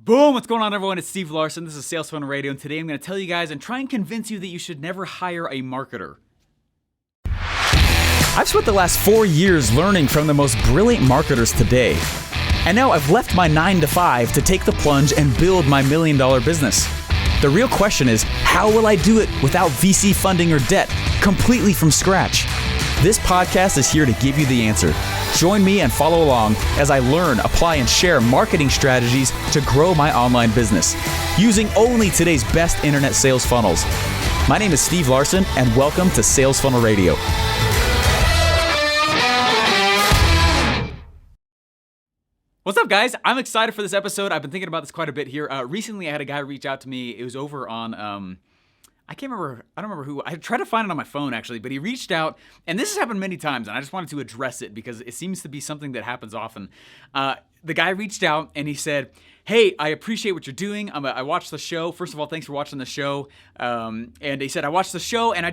Boom! What's going on, everyone? It's Steve Larsen. This is Sales Funnel Radio, and today I'm going to tell you guys and try and convince you that you should never hire a marketer. I've spent the last 4 years learning from the most brilliant marketers today. And now I've left my 9-to-5 to take the plunge and build my $1 million business. The real question is, how will I do it without VC funding or debt, completely from scratch? This podcast is here to give you the answer. Join me and follow along as I learn, apply, and share marketing strategies to grow my online business using only today's best internet sales funnels. My name is Steve Larsen, and welcome to Sales Funnel Radio. What's up, guys? I'm excited for this episode. I've been thinking about this quite a bit here. Recently, I had a guy reach out to me. It was over on, I don't remember who. I tried to find it on my phone, actually, but he reached out, and this has happened many times, and I just wanted to address it because it seems to be something that happens often. The guy reached out, and he said, hey, I appreciate what you're doing. I watched the show. First of all, thanks for watching the show. And he said, I watched the show, and I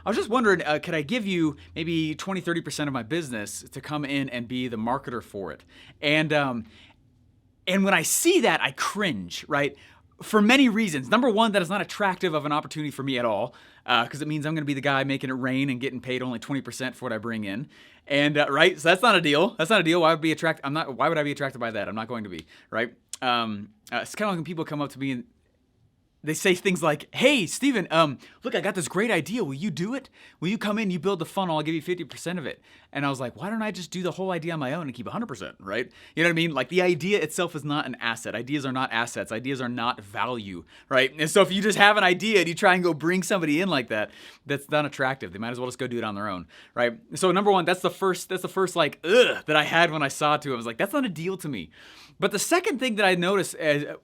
was just wondering, could I give you maybe 20, 30% of my business to come in and be the marketer for it? And when I see that, I cringe, right? For many reasons. Number one, that is not attractive of an opportunity for me at all, because it means I'm going to be the guy making it rain and getting paid only 20% for what I bring in. And right, so that's not a deal. That's not a deal. Why would I be attracted by that? I'm not going to be, right? It's kind of like when people come up to me and they say things like, hey, Steven, look, I got this great idea. Will you do it? Will you come in, you build the funnel, I'll give you 50% of it. And I was like, why don't I just do the whole idea on my own and keep 100%, right? You know what I mean? Like, the idea itself is not an asset. Ideas are not assets. Ideas are not value, right? And so if you just have an idea and you try and go bring somebody in like that, that's not attractive. They might as well just go do it on their own, right? So number one, that's the first like, that I had when I saw it too. I was like, that's not a deal to me. But the second thing that I noticed,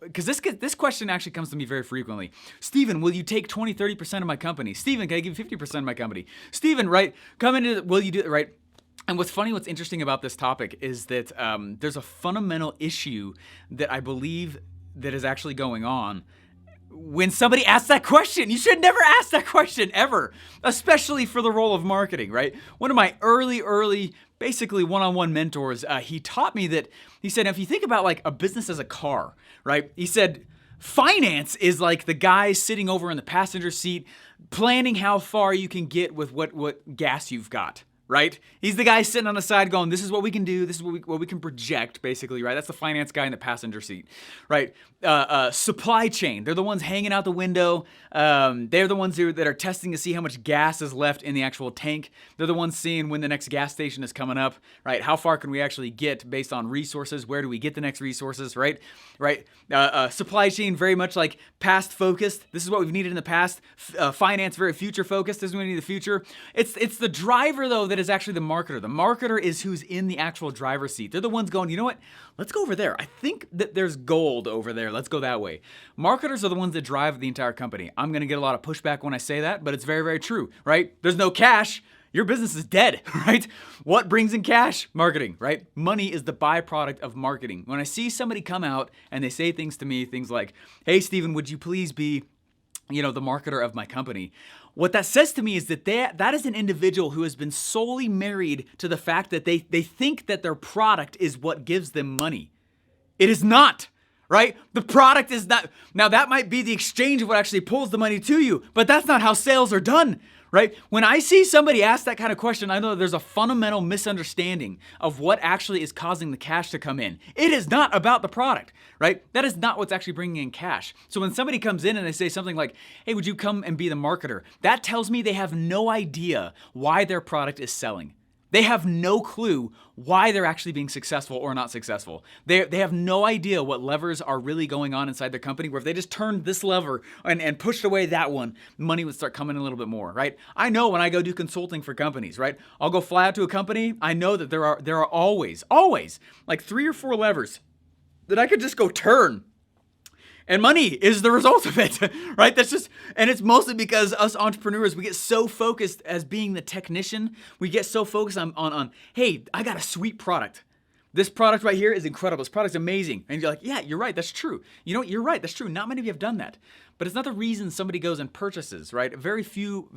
because this question actually comes to me very frequently. Steven, will you take 20, 30% of my company? Steven, can I give you 50% of my company? Steven, right, come into will you do it, right? And what's interesting about this topic is that there's a fundamental issue that I believe that is actually going on. When somebody asks that question, you should never ask that question ever, especially for the role of marketing, right? One of my early, basically one-on-one mentors, he taught me that, he said, if you think about like a business as a car, right? He said, finance is like the guy sitting over in the passenger seat, planning how far you can get with what gas you've got. Right? He's the guy sitting on the side going, this is what we can do. This is what we can project, basically, right? That's the finance guy in the passenger seat, right? Supply chain, they're the ones hanging out the window. They're the ones that are testing to see how much gas is left in the actual tank. They're the ones seeing when the next gas station is coming up, right? How far can we actually get based on resources? Where do we get the next resources, right? Right? Supply chain, very much like past focused. This is what we've needed in the past. Finance, very future focused. This is what we need in the future. It's the driver, though, that is actually the marketer. The marketer is who's in the actual driver's seat. They're the ones going, you know what? Let's go over there. I think that there's gold over there. Let's go that way. Marketers are the ones that drive the entire company. I'm going to get a lot of pushback when I say that, but it's very, very true, right? There's no cash. Your business is dead, right? What brings in cash? Marketing, right? Money is the byproduct of marketing. When I see somebody come out and they say things to me, things like, hey, Steven, would you please be, the marketer of my company? What that says to me is that that is an individual who has been solely married to the fact that they think that their product is what gives them money. It is not, right? The product is not. Now, that might be the exchange of what actually pulls the money to you, but that's not how sales are done. Right? When I see somebody ask that kind of question, I know that there's a fundamental misunderstanding of what actually is causing the cash to come in. It is not about the product, right? That is not what's actually bringing in cash. So when somebody comes in and they say something like, hey, would you come and be the marketer? That tells me they have no idea why their product is selling. They have no clue why they're actually being successful or not successful. They have no idea what levers are really going on inside their company, where if they just turned this lever and pushed away that one, money would start coming in a little bit more, right? I know when I go do consulting for companies, right? I'll go fly out to a company. I know that there are always like 3 or 4 levers that I could just go turn. And money is the result of it, right? And it's mostly because us entrepreneurs, we get so focused as being the technician. We get so focused on, hey, I got a sweet product. this product right here is incredible. This product's amazing. And you're like, yeah, you're right. That's true. You know what? You're right. That's true. Not many of you have done that. But it's not the reason somebody goes and purchases, right? Very few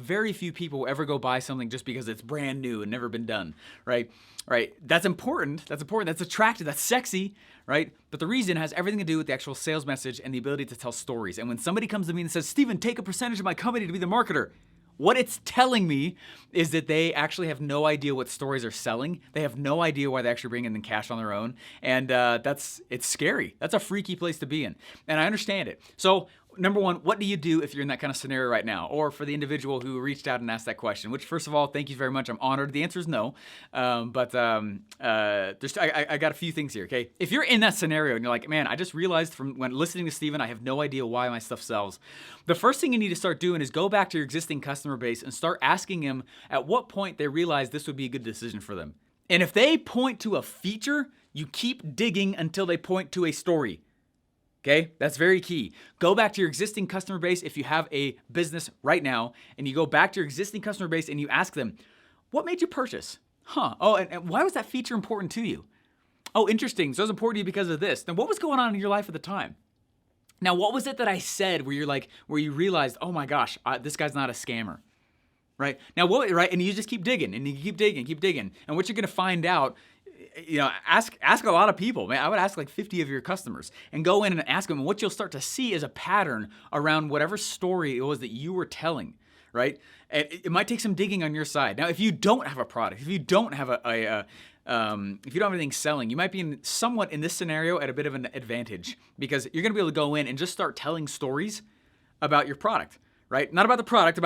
people will ever go buy something just because it's brand new and never been done, right? Right. That's important. That's important. That's attractive. That's sexy, right? But the reason has everything to do with the actual sales message and the ability to tell stories. And when somebody comes to me and says, Steven, take a percentage of my company to be the marketer, what it's telling me is that they actually have no idea what stories are selling. They have no idea why they actually bring in the cash on their own. And it's scary. That's a freaky place to be in. And I understand it. So number one, what do you do if you're in that kind of scenario right now? Or for the individual who reached out and asked that question, which first of all, thank you very much. I'm honored. The answer is no. I got a few things here, okay? If you're in that scenario and you're like, man, I just realized from when listening to Steven, I have no idea why my stuff sells. The first thing you need to start doing is go back to your existing customer base and start asking them at what point they realize this would be a good decision for them. And if they point to a feature, you keep digging until they point to a story. Okay, that's very key. Go back to your existing customer base if you have a business right now, and you go back to your existing customer base and you ask them, what made you purchase? Oh, and why was that feature important to you? Oh, interesting. So it was important to you because of this. Then what was going on in your life at the time? Now, what was it that I said where you realized, oh my gosh, this guy's not a scammer, right? Now, right? And you just keep digging and you keep digging. And what you're going to find out, ask a lot of people. Man, I would ask like 50 of your customers and go in and ask them. And what you'll start to see is a pattern around whatever story it was that you were telling, right? And it might take some digging on your side. Now, if you don't have a product, if you don't have if you don't have anything selling, you might be somewhat in this scenario at a bit of an advantage because you're going to be able to go in and just start telling stories about your product. Right? Not about the product,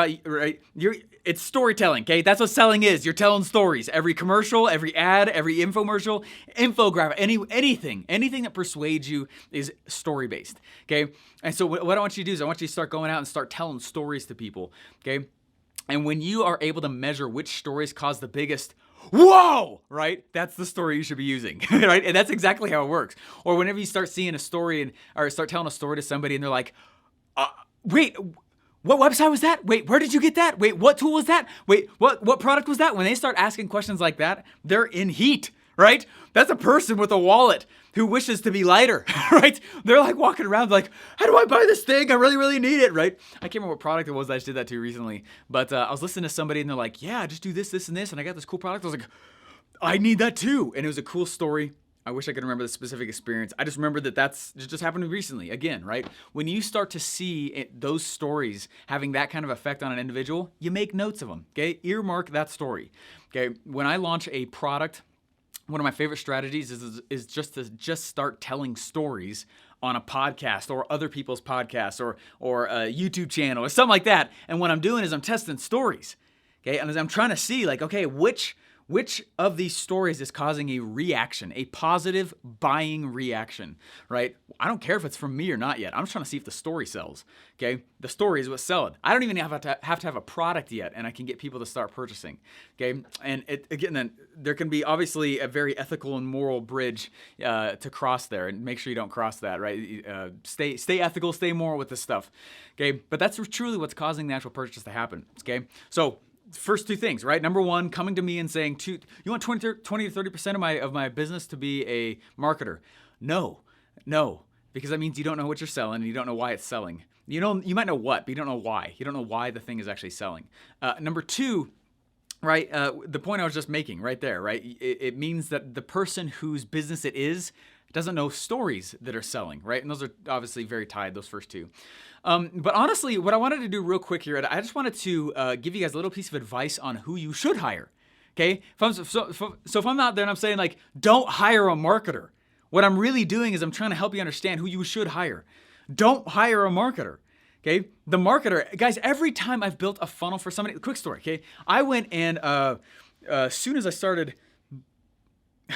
it's storytelling, okay? That's what selling is. You're telling stories. Every commercial, every ad, every infomercial, infographic, anything that persuades you is story-based, okay? And so what I want you to do is I want you to start going out and start telling stories to people, okay? And when you are able to measure which stories cause the biggest whoa, right? That's the story you should be using, right? And that's exactly how it works. Or whenever you start seeing a story or start telling a story to somebody and they're like, wait, what website was that? Wait, where did you get that? Wait, what tool was that? Wait, what product was that? When they start asking questions like that, they're in heat, right? That's a person with a wallet who wishes to be lighter, right? They're like walking around like, how do I buy this thing? I really, really need it, right? I can't remember what product it was that I just did that to recently, but I was listening to somebody and they're like, yeah, just do this, this, and this, and I got this cool product. I was like, I need that too. And it was a cool story. I wish I could remember the specific experience. I just remember that's just happened recently. Again, right? When you start to see those stories having that kind of effect on an individual, you make notes of them, okay? Earmark that story, okay? When I launch a product, one of my favorite strategies is just to start telling stories on a podcast or other people's podcasts or a YouTube channel or something like that. And what I'm doing is I'm testing stories, okay? And as I'm trying to see like, okay, which of these stories is causing a reaction, a positive buying reaction, right? I don't care if it's from me or not yet. I'm just trying to see if the story sells, okay? The story is what's selling. I don't even have to have a product yet, and I can get people to start purchasing, okay? And then there can be obviously a very ethical and moral bridge to cross there, and make sure you don't cross that, right? Stay ethical, stay moral with this stuff, okay? But that's truly what's causing the actual purchase to happen, okay? So first two things, right? Number one, coming to me and saying, you want 20 to 30% of my business to be a marketer? No, because that means you don't know what you're selling and you don't know why it's selling. You might know what, but you don't know why. You don't know why the thing is actually selling. Number two, right? The point I was just making right there, right? It means that the person whose business it is doesn't know stories that are selling, right? And those are obviously very tied, those first two. But honestly, what I wanted to do real quick here, I just wanted to give you guys a little piece of advice on who you should hire, okay? If I'm out there and I'm saying like, don't hire a marketer, what I'm really doing is I'm trying to help you understand who you should hire. Don't hire a marketer, okay? The marketer, guys, every time I've built a funnel for somebody, quick story, okay? I went and as soon as I started,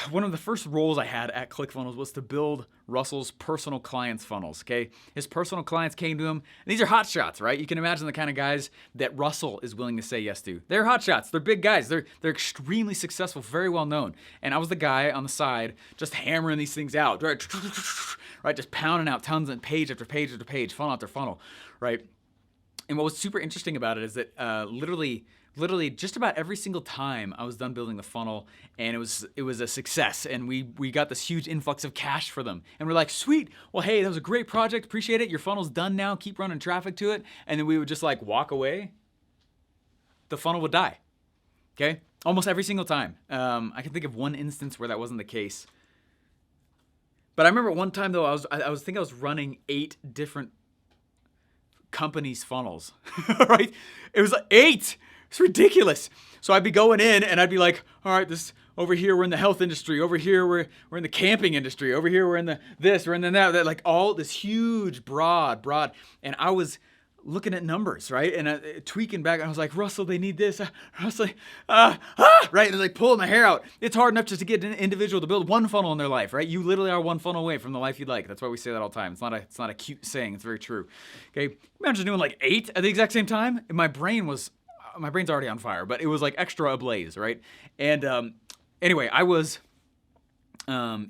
one of the first roles I had at ClickFunnels was to build Russell's personal clients funnels, okay? His personal clients came to him, and these are hot shots, right? You can imagine the kind of guys that Russell is willing to say yes to. They're hot shots. They're big guys. They're extremely successful, very well known. And I was the guy on the side just hammering these things out, right? Right, just pounding out tons and page after page after page, funnel after funnel, right? And what was super interesting about it is that literally just about every single time I was done building the funnel, and it was a success, and we got this huge influx of cash for them, and we're like, sweet, well, hey, that was a great project, appreciate it, your funnel's done now, keep running traffic to it. And then we would just like walk away, the funnel would die. Okay, almost every single time. I can think of one instance where that wasn't the case, but I remember one time though, I was running 8 different companies' funnels. Right? It was like 8. It's ridiculous. So I'd be going in and I'd be like, all right, this over here we're in the health industry, over here we're in the camping industry, over here we're in the this, we're in the that, like all this huge broad, and I was looking at numbers, right? And tweaking back, and I was like, Russell, they need this. Russell, right? And like pulling my hair out. It's hard enough just to get an individual to build one funnel in their life, right? You literally are one funnel away from the life you'd like. That's why we say that all the time. It's not a cute saying. It's very true. Okay, imagine doing like 8 at the exact same time. And my brain's already on fire, but it was like extra ablaze, right? And anyway, it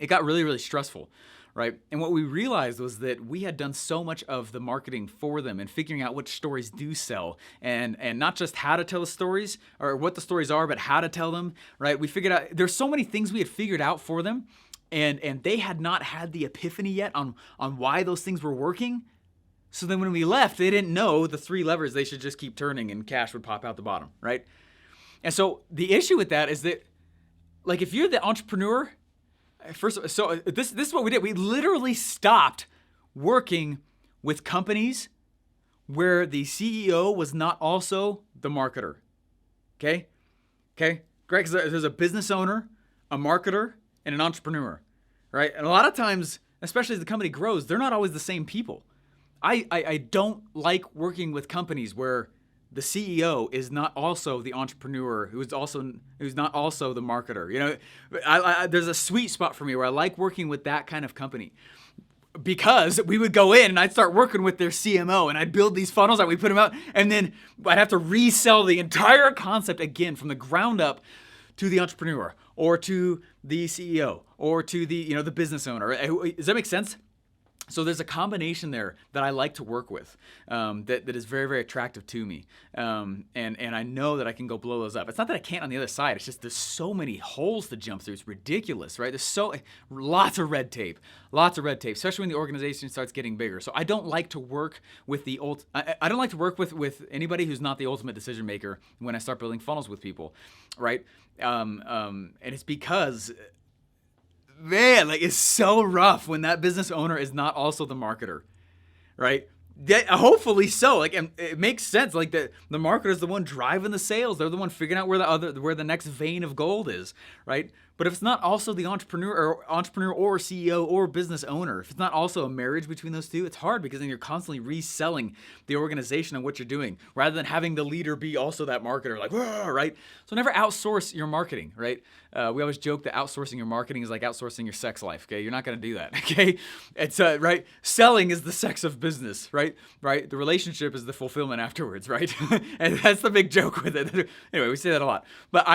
got really, really stressful. Right? And what we realized was that we had done so much of the marketing for them and figuring out which stories do sell, and not just how to tell the stories or what the stories are, but how to tell them, right? We figured out there's so many things we had figured out for them, and they had not had the epiphany yet on why those things were working. So then when we left, they didn't know the 3 levers they should just keep turning and cash would pop out the bottom, right? And so the issue with that is that, like, if you're the entrepreneur, this is what we did. We literally stopped working with companies where the CEO was not also the marketer. Okay? Greg, there's a business owner, a marketer, and an entrepreneur, right? And a lot of times, especially as the company grows, they're not always the same people. I don't like working with companies where the CEO is not also the entrepreneur, who's not also the marketer. You know, there's a sweet spot for me where I like working with that kind of company, because we would go in and I'd start working with their CMO and I'd build these funnels and we put them out, and then I'd have to resell the entire concept again from the ground up to the entrepreneur or to the CEO or to the the business owner. Does that make sense? So there's a combination there that I like to work with, that is very, very attractive to me. And I know that I can go blow those up. It's not that I can't on the other side. It's just there's so many holes to jump through. It's ridiculous, right? There's lots of red tape, especially when the organization starts getting bigger. So I don't like to work with I don't like to work with anybody who's not the ultimate decision maker when I start building funnels with people, right? And it's because, man, like, it's so rough when that business owner is not also the marketer, right? Hopefully so. Like, and it makes sense. Like, the marketer is the one driving the sales. They're the one figuring out where the next vein of gold is, right? But if it's not also the entrepreneur or CEO or business owner, if it's not also a marriage between those two, it's hard, because then you're constantly reselling the organization and what you're doing, rather than having the leader be also that marketer, like, right? So never outsource your marketing, right? We always joke that outsourcing your marketing is like outsourcing your sex life, okay? You're not going to do that, okay? It's, right? Selling is the sex of business, right? Right? The relationship is the fulfillment afterwards, right? And that's the big joke with it. Anyway, we say that a lot. But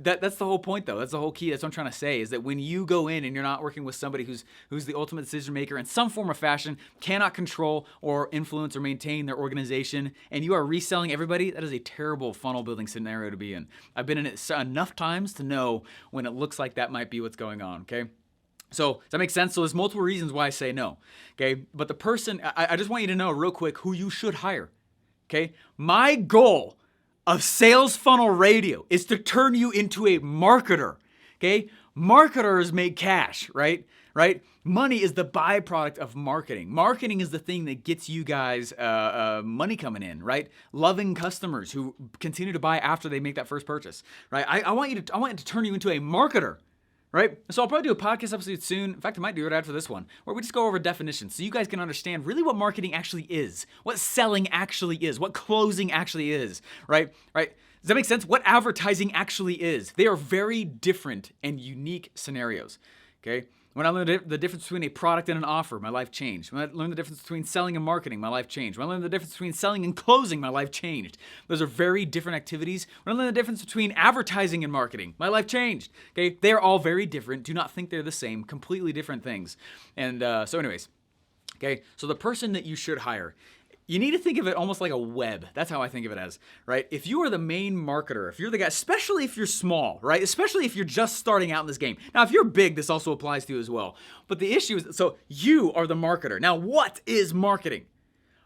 that's the whole point, though. That's the whole key. That's what I'm trying to say, is that when you go in and you're not working with somebody who's the ultimate decision maker in some form or fashion, cannot control or influence or maintain their organization, and you are reselling everybody, that is a terrible funnel building scenario to be in. I've been in it enough times to know when it looks like that might be what's going on, okay? So, does that make sense? So there's multiple reasons why I say no, okay? But the person, I just want you to know real quick who you should hire, okay? My goal of Sales Funnel Radio is to turn you into a marketer, okay? Marketers make cash, right? Money is the byproduct of marketing. Marketing is the thing that gets you guys money coming in, right? Loving customers who continue to buy after they make that first purchase, right? I want to turn you into a marketer, right? So I'll probably do a podcast episode soon. In fact, I might do it after this one, where we just go over definitions so you guys can understand really what marketing actually is, what selling actually is, what closing actually is, right? Does that make sense? What advertising actually is. They are very different and unique scenarios, okay? When I learned the difference between a product and an offer, my life changed. When I learned the difference between selling and marketing, my life changed. When I learned the difference between selling and closing, my life changed. Those are very different activities. When I learned the difference between advertising and marketing, my life changed. Okay, they are all very different. Do not think they're the same. Completely different things. And so anyways, okay, so the person that you should hire, You need to think of it almost like a web. That's how I think of it as, right? If you are the main marketer, if you're the guy, especially if you're small, right? Especially if you're just starting out in this game. Now, if you're big, this also applies to you as well. But the issue is, so you are the marketer. Now, what is marketing?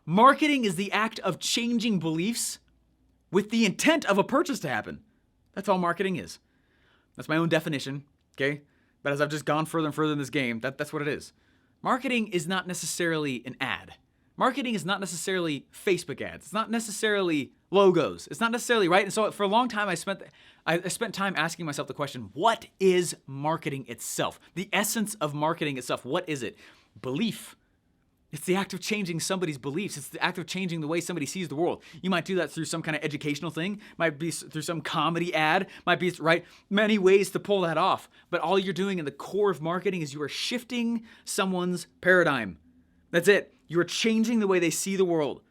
Marketing is the act of changing beliefs with the intent of a purchase to happen. That's all marketing is. That's my own definition, okay? But as I've just gone further and further in this game, that's what it is. Marketing is not necessarily an ad. Marketing is not necessarily Facebook ads. It's not necessarily logos. It's not necessarily, right? And so for a long time, I spent time asking myself the question, what is marketing itself? The essence of marketing itself, what is it? Belief. It's the act of changing somebody's beliefs. It's the act of changing the way somebody sees the world. You might do that through some kind of educational thing. Might be through some comedy ad. Might be, right? Many ways to pull that off. But all you're doing in the core of marketing is you are shifting someone's paradigm. That's it. You are changing the way they see the world.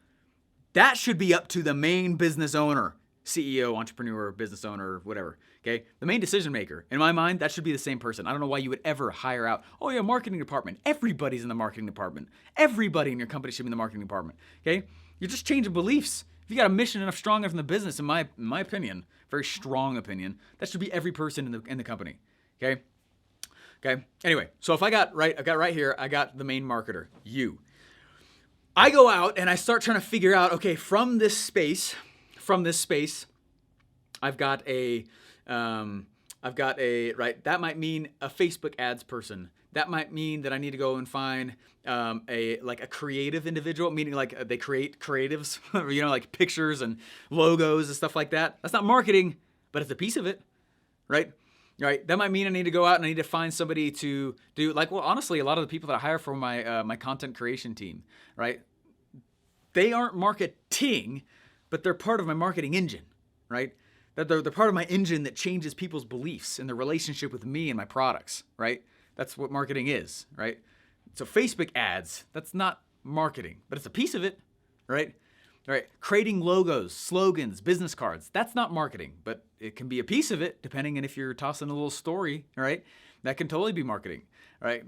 That should be up to the main business owner, CEO, entrepreneur, business owner, whatever, okay? The main decision maker. In my mind, that should be the same person. I don't know why you would ever hire out, oh yeah, marketing department. Everybody's in the marketing department. Everybody in your company should be in the marketing department, okay? You're just changing beliefs. If you got a mission enough strong enough in the business, in my opinion, very strong opinion, that should be every person in the company, okay? Okay, anyway, so if I got right here, I got the main marketer, you. I go out and I start trying to figure out, okay, from this space, I've got a, right, that might mean a Facebook ads person. That might mean that I need to go and find a creative individual, meaning like they create creatives, like pictures and logos and stuff like that. That's not marketing, but it's a piece of it, right? Right. That might mean I need to go out and I need to find somebody to do honestly, a lot of the people that I hire for my content creation team, right? They aren't marketing, but they're part of my marketing engine, right? They're part of my engine that changes people's beliefs and their relationship with me and my products, right? That's what marketing is, right? So Facebook ads, that's not marketing, but it's a piece of it, right? Right. Creating logos, slogans, business cards, that's not marketing, but it can be a piece of it depending on if you're tossing a little story, right? That can totally be marketing, right?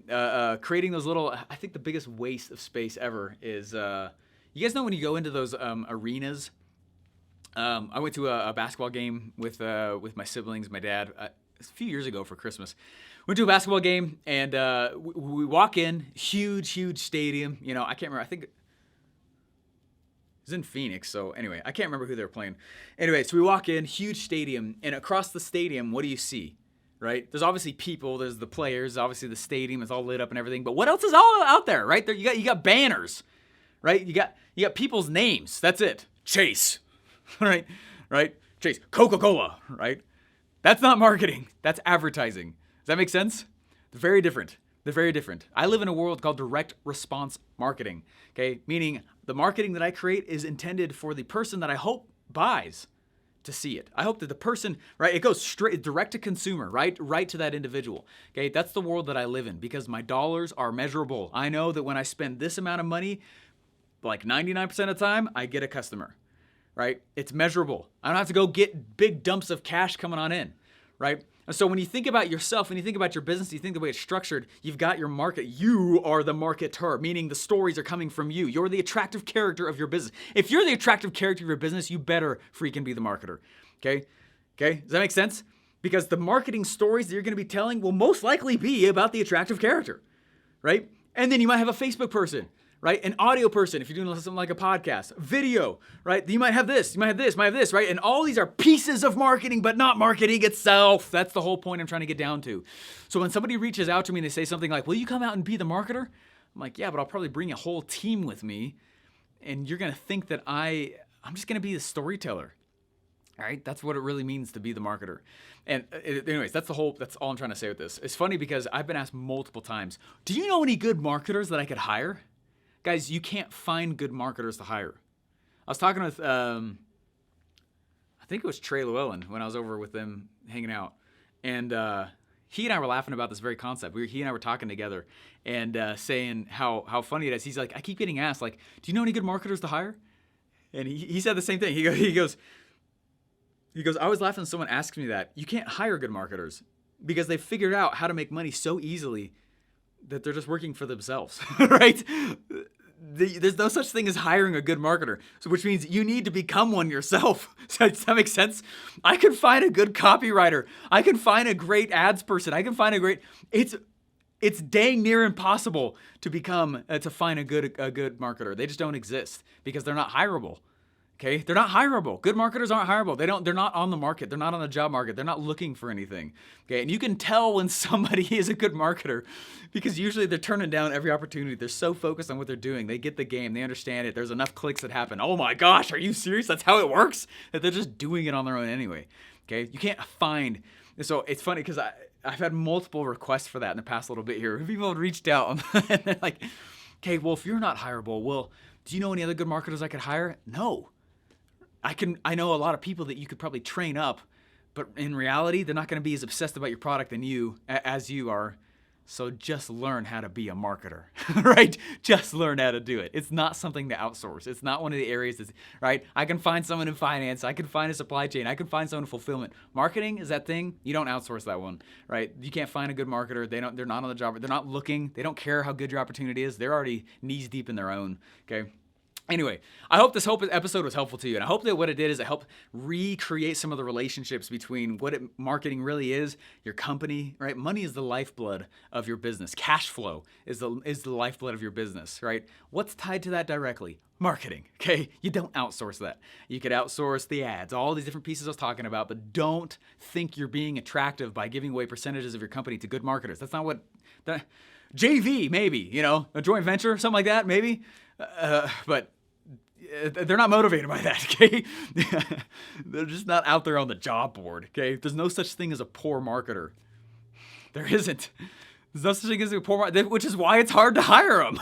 Creating those little, I think the biggest waste of space ever is, you guys know when you go into those arenas? I went to a basketball game with my siblings, my dad, a few years ago for Christmas. Went to a basketball game and we walk in, huge stadium. I can't remember, I think in Phoenix, so anyway, I can't remember who they were playing. Anyway, so we walk in, huge stadium, and across the stadium, what do you see? Right? There's obviously people, there's the players, obviously the stadium is all lit up and everything, but what else is all out there, right? There you got banners, right? You got people's names. That's it. Chase. Right? Chase. Coca-Cola, right? That's not marketing. That's advertising. Does that make sense? They're very different. I live in a world called direct response marketing, okay? Meaning the marketing that I create is intended for the person that I hope buys to see it. I hope that the person, right, it goes straight direct to consumer, right to that individual, okay? That's the world that I live in because my dollars are measurable. I know that when I spend this amount of money, like 99% of the time, I get a customer, right? It's measurable. I don't have to go get big dumps of cash coming on in, right? And so when you think about yourself, when you think about your business, you think the way it's structured, you've got your market. You are the marketer, meaning the stories are coming from you. You're the attractive character of your business. If you're the attractive character of your business, you better freaking be the marketer, okay? Does that make sense? Because the marketing stories that you're going to be telling will most likely be about the attractive character, right? And then you might have a Facebook person, right? An audio person, if you're doing something like a podcast, video, right? You might have this, right? And all these are pieces of marketing, but not marketing itself. That's the whole point I'm trying to get down to. So when somebody reaches out to me and they say something like, will you come out and be the marketer? I'm like, yeah, but I'll probably bring a whole team with me. And you're going to think that I'm just going to be the storyteller. All right, that's what it really means to be the marketer. And anyways, that's all I'm trying to say with this. It's funny because I've been asked multiple times, do you know any good marketers that I could hire? Guys, you can't find good marketers to hire. I was talking with, I think it was Trey Llewellyn when I was over with them hanging out. And he and I were laughing about this very concept. He and I were talking together and saying how funny it is. He's like, I keep getting asked, like, do you know any good marketers to hire? And he said the same thing. He goes, I was laughing when someone asked me that. You can't hire good marketers because they figured out how to make money so easily that they're just working for themselves, right? There's no such thing as hiring a good marketer, so which means you need to become one yourself. Does that make sense? I can find a good copywriter. I can find a great ads person. I can find a great. It's dang near impossible to find a good marketer. They just don't exist because they're not hireable. Okay, they're not hireable. Good marketers aren't hireable. They're not on the market. They're not on the job market. They're not looking for anything. Okay, and you can tell when somebody is a good marketer because usually they're turning down every opportunity. They're so focused on what they're doing. They get the game. They understand it. There's enough clicks that happen. Oh my gosh, are you serious? That's how it works? That they're just doing it on their own anyway. Okay, you can't find. So it's funny because I've had multiple requests for that in the past little bit here. People have reached out and they're like, okay, well, if you're not hireable, well, do you know any other good marketers I could hire? No. I know a lot of people that you could probably train up, but in reality, they're not going to be as obsessed about your product as you are. So just learn how to be a marketer, right? Just learn how to do it. It's not something to outsource. It's not one of the areas that's, right? I can find someone in finance. I can find a supply chain. I can find someone in fulfillment. Marketing is that thing. You don't outsource that one, right? You can't find a good marketer. They're not on the job. They're not looking. They don't care how good your opportunity is. They're already knees deep in their own, okay? Anyway, I hope this episode was helpful to you, and I hope that what it did is it helped recreate some of the relationships between what marketing really is, your company, right? Money is the lifeblood of your business. Cash flow is the lifeblood of your business, right? What's tied to that directly? Marketing, okay? You don't outsource that. You could outsource the ads, all these different pieces I was talking about, but don't think you're being attractive by giving away percentages of your company to good marketers. That's not what... JV, maybe, a joint venture, something like that, maybe. But... they're not motivated by that, okay? They're just not out there on the job board, okay? There's no such thing as a poor marketer. There isn't. There's no such thing as a poor marketer, which is why it's hard to hire them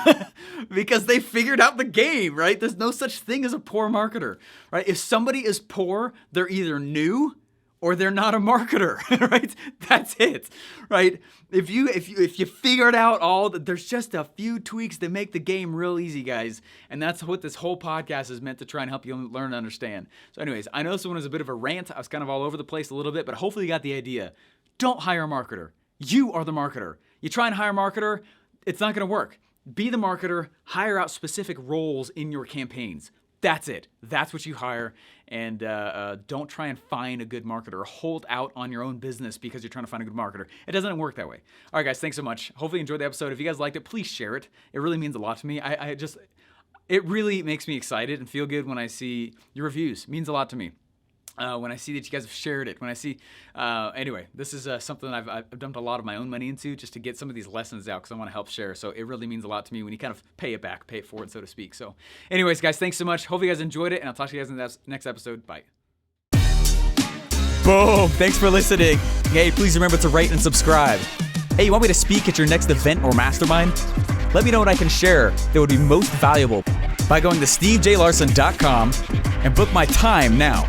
because they figured out the game, right? There's no such thing as a poor marketer, right? If somebody is poor, they're either new or they're not a marketer, right? That's it, right? If you figured out all that, there's just a few tweaks that make the game real easy, guys. And that's what this whole podcast is meant to try and help you learn and understand. So anyways, I know this one was a bit of a rant. I was kind of all over the place a little bit, but hopefully you got the idea. Don't hire a marketer. You are the marketer. You try and hire a marketer, it's not going to work. Be the marketer, hire out specific roles in your campaigns. That's it. That's what you hire. And don't try and find a good marketer or hold out on your own business because you're trying to find a good marketer. It doesn't work that way. All right, guys, thanks so much. Hopefully you enjoyed the episode. If you guys liked it, please share it. It really means a lot to me. It really makes me excited and feel good when I see your reviews. It means a lot to me. When I see that you guys have shared it, when I see, anyway, this is something I've dumped a lot of my own money into just to get some of these lessons out because I want to help share. So it really means a lot to me when you kind of pay it back, pay it forward, so to speak. So anyways, guys, thanks so much. Hope you guys enjoyed it, and I'll talk to you guys in the next episode. Bye. Boom. Thanks for listening. Hey, please remember to rate and subscribe. Hey, you want me to speak at your next event or mastermind? Let me know what I can share that would be most valuable by going to stevejlarsen.com and book my time now.